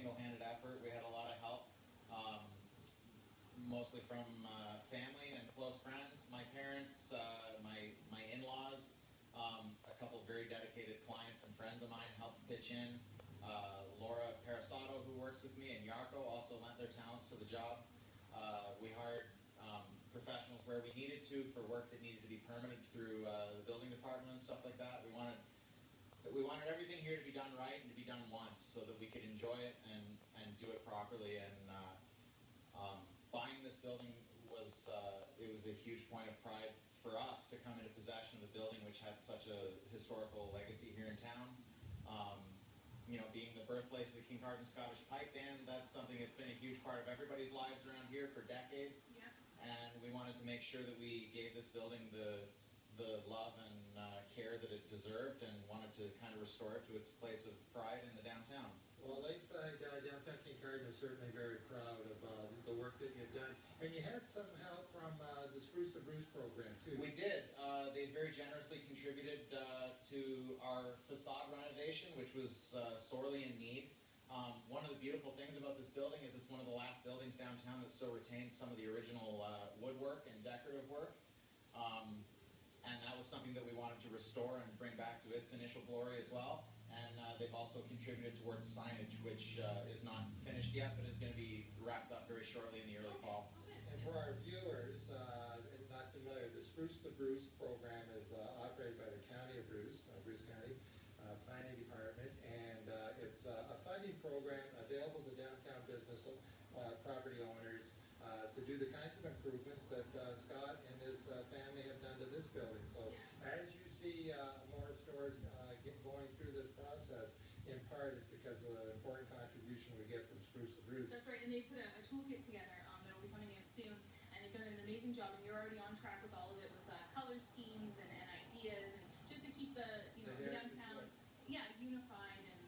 single-handed effort. We had a lot of help, mostly from family and close friends. My parents, my in-laws, a couple of very dedicated clients and friends of mine helped pitch in. Laura Parasato, who works with me, and Yarko also lent their talents to the job. We hired professionals where we needed to for work that needed to be permitted through the building department and stuff like that. We wanted everything here to be done right and to be done once so that we could enjoy it and do it properly. And buying this building was it was a huge point of pride for us to come into possession of the building, which had such a historical legacy here in town. You know, being the birthplace of the Kincardine Scottish Pipe Band, that's something that's been a huge part of everybody's lives around here for decades. Yeah. And we wanted to make sure that we gave this building the love and care that it deserved, and wanted to kind of restore it to its place of pride in the downtown. Well, Lakeside downtown Kincardine is certainly very proud of the work that you've done. And you had some help from the Spruce the Bruce program, too. We did. They very generously contributed to our facade renovation, which was sorely in need. One of the beautiful things about this building is it's one of the last buildings downtown that still retains some of the original woodwork and decorative work. And that was something that we wanted to restore and bring back to its initial glory as well. And they've also contributed towards signage, which is not finished yet, but is going to be wrapped up very shortly in the early fall. And for our viewers not familiar, the Spruce the Bruce program is operated by the County of Bruce, Bruce County Planning Department, and it's a funding program available to downtown business property owners to do the kinds of improvements that Scott and his family have done to this building. So as you see more stores going through this process, in part it's because of the important contribution we get from Spruce the Bruce. That's right, and they put a toolkit together that'll be coming in soon, and they've done an amazing job, and you're already on track with all of it, with color schemes and ideas, and just to keep the downtown unified. And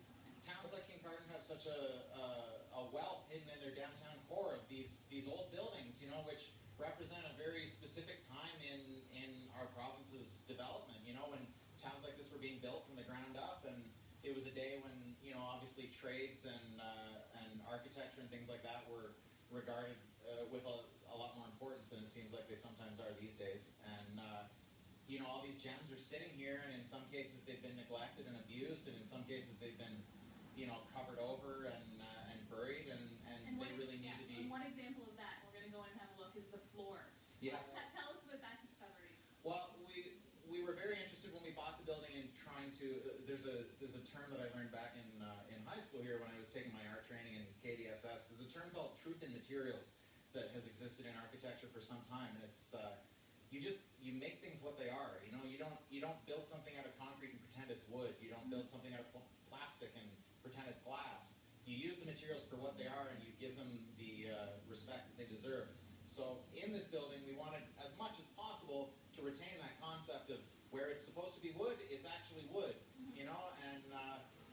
towns like Kincardine have such a wealth hidden in their downtown core of these old buildings, you know, which represent a very specific time in our province's development. You know, when towns like this were being built from the ground up, and it was a day when, you know, obviously trades and architecture and things like that were regarded with a lot more importance than it seems like they sometimes are these days. And you know, all these gems are sitting here, and in some cases they've been neglected and abused, and in some cases they've been, you know, covered over and buried, and they really need to be. And one example of that, we're going to go in and have a look, is the floor. Yes. Tell us about that discovery. Well, we were very interested when we bought the building in trying to. There's a term that I learned back in high school here when I was taking my art training in KDSS. There's a term called truth in materials that has existed in architecture for some time, and it's you make things what they are. You know, you don't build something out of concrete and pretend it's wood. You don't build something out of plastic and pretend it's glass. You use the materials for what they are, and you give them the respect that they deserve. So in this building, we wanted as much as possible to retain that concept of where it's supposed to be wood, it's actually wood. You know, and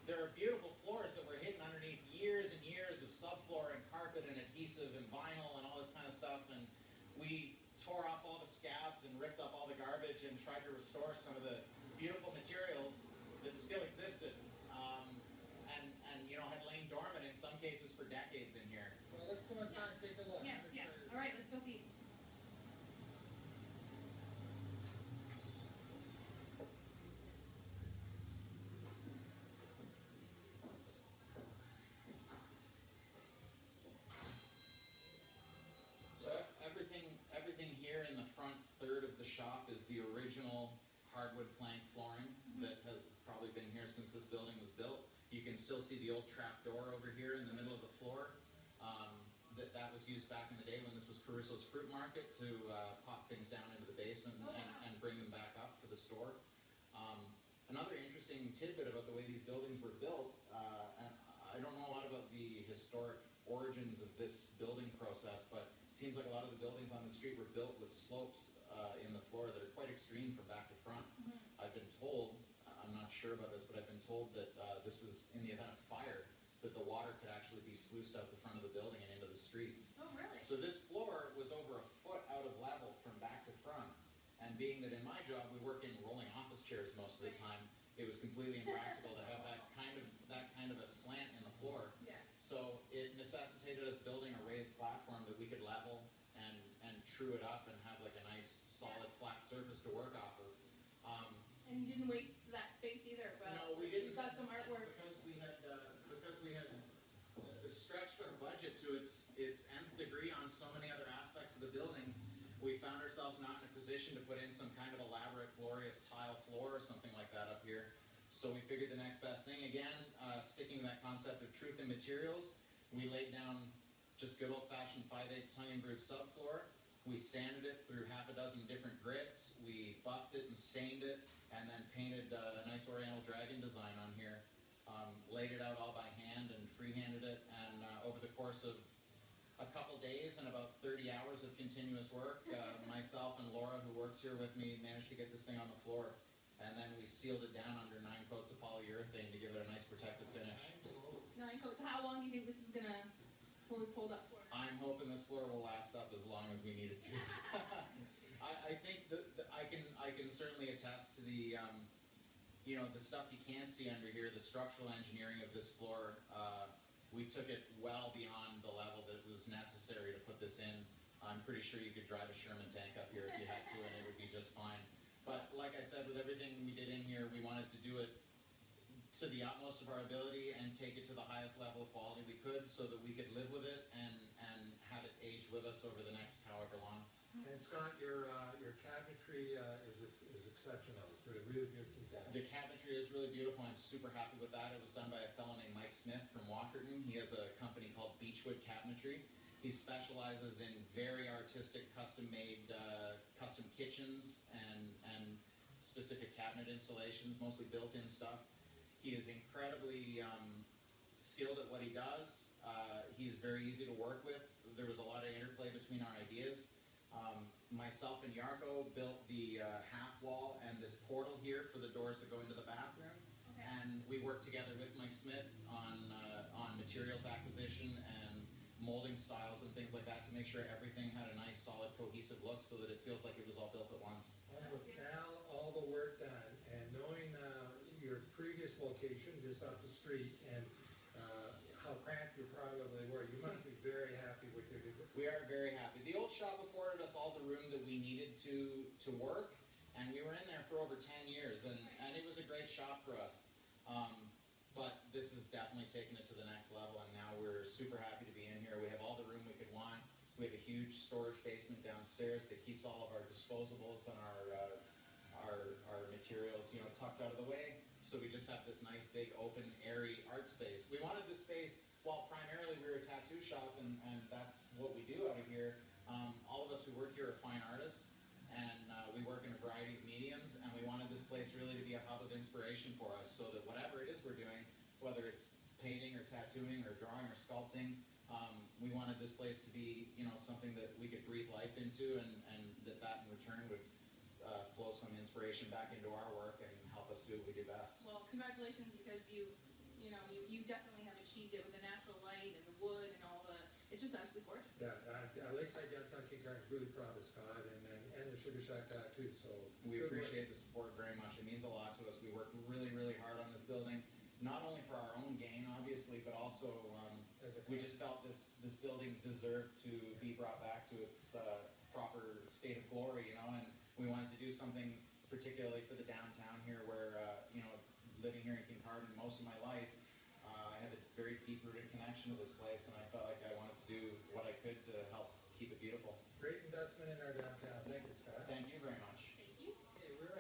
there are beautiful floors that were hidden underneath years and years of subfloor and carpet and adhesive and vinyl and all this kind of stuff. And we tore off all the scabs and ripped up all the garbage and tried to restore some of the beautiful materials that still existed, and you know, had lain dormant in some cases for decades in here. Well, let's go inside and take a look. Yes, yeah. All right, let's go see. So everything here in the front third of the shop is the original hardwood plank flooring that has probably been here since this building was built. You can still see the old trap door over here in the middle of the floor. That was used back in the day when this was Caruso's Fruit Market to pop things down into the basement and bring them back up for the store. Another interesting tidbit about the way these buildings were built, and I don't know a lot about the historic origins of this building process, but it seems like a lot of the buildings on the street were built with slopes in the floor that are quite extreme from back to front. I've been told, I'm not sure about this, but I've been told that this was in the event of fire, that the water could actually be sluiced out the front of the building and into the streets. Oh, really? So this floor was over a foot out of level from back to front. And being that in my job we work in rolling office chairs most of the time, it was completely impractical to have that kind of a slant in the floor. Yeah. So so it necessitated us building a raised platform that we could level and true it up and have like a nice solid flat surface to work off of. And you didn't waste that space either, but No, we didn't. You've got some artwork. Because we had stretched our budget to its nth degree on so many other aspects of the building, we found ourselves not in a position to put in some kind of elaborate, glorious tile floor or something like that up here. So we figured the next best thing, again, sticking to that concept of truth in materials, we laid down just good old-fashioned 5/8 tongue and groove subfloor. We sanded it through half a dozen different grits. We buffed it and stained it, and then painted a nice Oriental dragon design on here. Laid it out all by hand and freehanded it, and over the course of a couple days and about 30 hours of continuous work, myself and Laura, who works here with me, managed to get this thing on the floor. And then we sealed it down under 9 coats of polyurethane to give it a nice protective finish. 9 coats. How long do you think this is going to hold up for? I'm hoping this floor will last up as long as we need it to. I think that I can certainly attest to the the stuff you can't see under here, the structural engineering of this floor. We took it well beyond the level that was necessary to put this in. I'm pretty sure you could drive a Sherman tank up here if you had to, and it would be just fine. But like I said, with everything we did in here, we wanted to do it to the utmost of our ability and take it to the highest level of quality we could, so that we could live with it and have it age with us over the next however long. And Scott, your cabinetry is exceptional. It's really beautifully done. The cabinetry is really beautiful. I'm super happy with that. It was done by a fellow named Mike Smith from Walkerton. He has a company called Beechwood Cabinetry. He specializes in very artistic, custom-made, custom kitchens and specific cabinet installations, mostly built-in stuff. He is incredibly skilled at what he does. He's very easy to work with. There was a lot of interplay between our ideas. Myself and Yarko built the half wall and this portal here for the doors that go into the bathroom. Okay. And we worked together with Mike Smith on materials acquisition and molding styles and things like that to make sure everything had a nice, solid, cohesive look so that it feels like it was all built at once. And with now all the work done, and knowing your previous location just up the street, and how cramped you probably were, you must be very happy with your new. We are very happy. The old shop afforded us all the room that we needed to work, and we were in there for over 10 years, and it was a great shop for us. But this has definitely taken it to the next level, and now we're super happy to be in here. We have all the room we could want. We have a huge storage basement downstairs that keeps all of our disposables and our materials, tucked out of the way. So we just have this nice, big, open, airy art space. We wanted this space, while primarily we're a tattoo shop, and that's what we do out of here. All of us who work here are fine artists, and we work in a variety of mediums, and we wanted this place really to be a hub of inspiration for us, so that whatever it is we're doing, whether it's painting or tattooing or drawing or sculpting, we wanted this place to be, something that we could breathe life into, and that in return would flow some inspiration back into our work and help us do what we do best. Well, congratulations, because you definitely have achieved it with the natural light and the wood and all the. It's just absolutely gorgeous. Yeah, Lakeside Downtown Kincardine is really proud of Scott and the Sugar Shack too. So we appreciate the support very much. It means a lot to us. We work really, really hard on this building, not only for our own gain, obviously, but also we just felt this building deserved to be brought back to its proper state of glory, and we wanted to do something particularly for the downtown here, where living here in Kincardine most of my life, I have a very deep-rooted connection to this place, and I felt like I wanted to do what I could to help keep it beautiful. Great investment in our downtown.